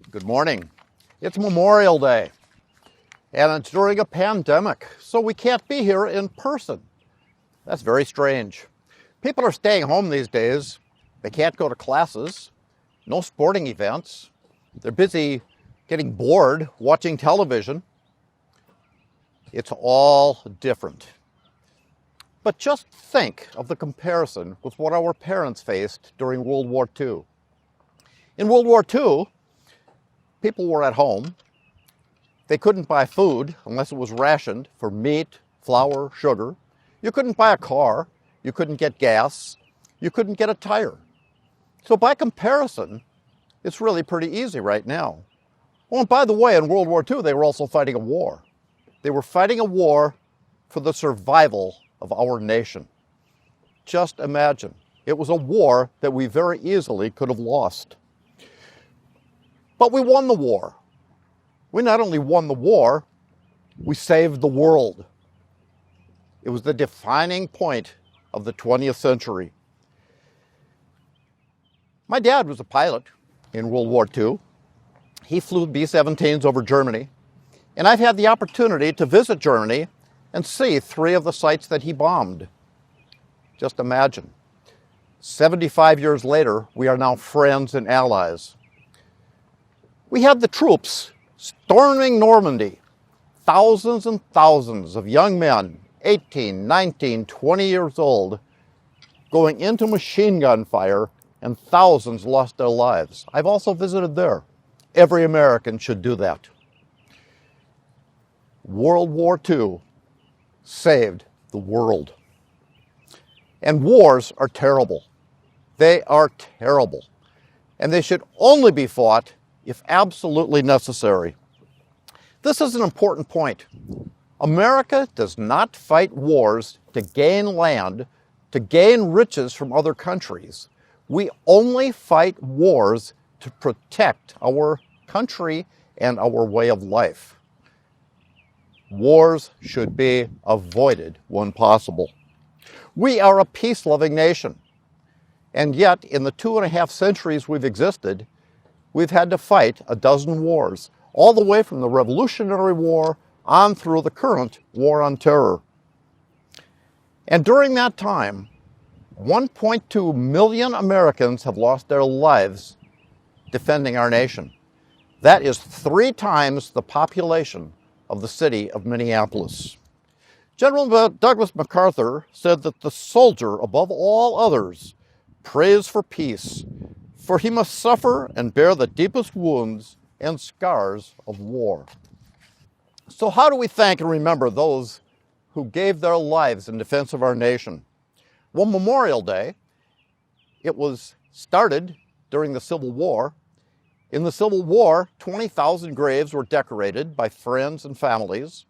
Good morning. It's Memorial Day, and it's during a pandemic, so we can't be here in person. That's very strange. People are staying home these days. They can't go to classes, no sporting events. They're busy getting bored watching television. It's all different. But just think of the comparison with what our parents faced during World War II. In World War II, people were at home. They couldn't buy food unless it was rationed for meat, flour, sugar. You couldn't buy a car. You couldn't get gas. You couldn't get a tire. So by comparison, it's really pretty easy right now. Oh, and by the way, in World War II, they were also fighting a war. They were fighting a war for the survival of our nation. Just imagine. It was a war that we very easily could have lost. But we won the war. We not only won the war, we saved the world. It was the defining point of the 20th century. My dad was a pilot in World War II. He flew B-17s over Germany, and I've had the opportunity to visit Germany and see 3 of the sites that he bombed. Just imagine. 75 years later, we are now friends and allies. We had the troops storming Normandy. Thousands and thousands of young men, 18, 19, 20 years old, going into machine gun fire, and thousands lost their lives. I've also visited there. Every American should do that. World War II saved the world. And wars are terrible. They are terrible. And they should only be fought if absolutely necessary. This is an important point. America does not fight wars to gain land, to gain riches from other countries. We only fight wars to protect our country and our way of life. Wars should be avoided when possible. We are a peace-loving nation, and yet in the 2.5 centuries we've existed, we've had to fight a dozen wars, all the way from the Revolutionary War on through the current War on Terror. And during that time, 1.2 million Americans have lost their lives defending our nation. That is 3 times the population of the city of Minneapolis. General Douglas MacArthur said that the soldier, above all others, prays for peace, for he must suffer and bear the deepest wounds and scars of war. So how do we thank and remember those who gave their lives in defense of our nation? Well, Memorial Day, it was started during the Civil War. In the Civil War, 20,000 graves were decorated by friends and families.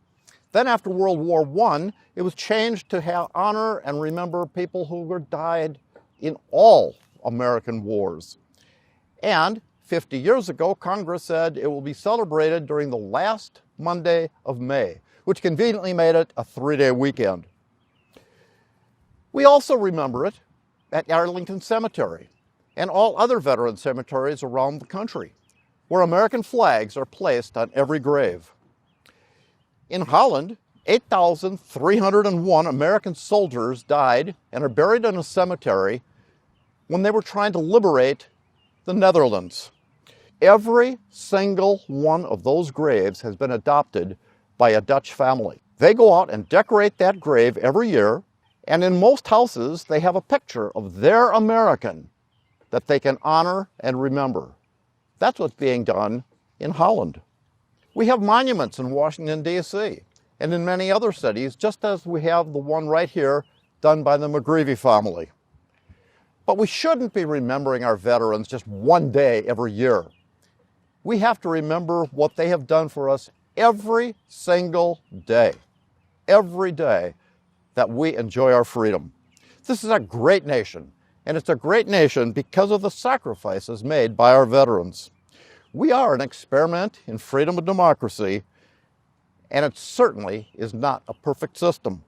Then after World War I, it was changed to honor and remember people who died in all American wars. And 50 years ago, Congress said it will be celebrated during the last Monday of May, which conveniently made it a 3-day weekend. We also remember it at Arlington Cemetery and all other veteran cemeteries around the country, where American flags are placed on every grave. In Holland, 8,301 American soldiers died and are buried in a cemetery when they were trying to liberate the Netherlands. Every single one of those graves has been adopted by a Dutch family. They go out and decorate that grave every year, and in most houses, they have a picture of their American that they can honor and remember. That's what's being done in Holland. We have monuments in Washington, D.C., and in many other cities, just as we have the one right here done by the McReavy family. But we shouldn't be remembering our veterans just one day every year. We have to remember what they have done for us every single day that we enjoy our freedom. This is a great nation, and it's a great nation because of the sacrifices made by our veterans. We are an experiment in freedom and democracy, and it certainly is not a perfect system.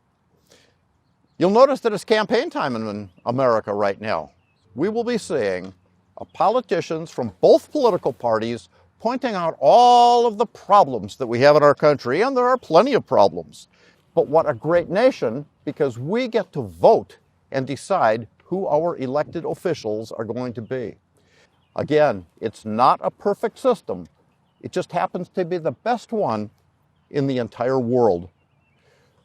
You'll notice that it's campaign time in America right now. We will be seeing politicians from both political parties pointing out all of the problems that we have in our country, and there are plenty of problems. But what a great nation, because we get to vote and decide who our elected officials are going to be. Again, it's not a perfect system. It just happens to be the best one in the entire world.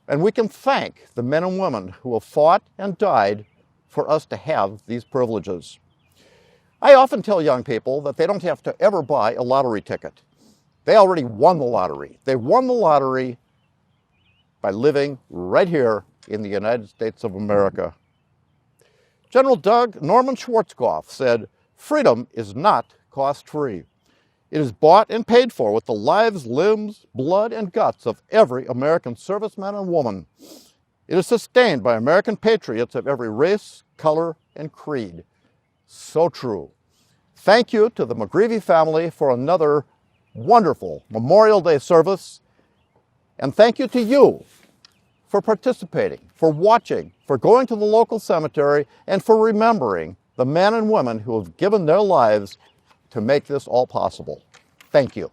And we can thank the men and women who have fought and died for us to have these privileges. I often tell young people that they don't have to ever buy a lottery ticket. They already won the lottery. They won the lottery by living right here in the United States of America. General Norman Schwarzkopf said, "Freedom is not cost-free. It is bought and paid for with the lives, limbs, blood, and guts of every American serviceman and woman. It is sustained by American patriots of every race, color, and creed." So true. Thank you to the McReavy family for another wonderful Memorial Day service. And thank you to you for participating, for watching, for going to the local cemetery, and for remembering the men and women who have given their lives to make this all possible. Thank you.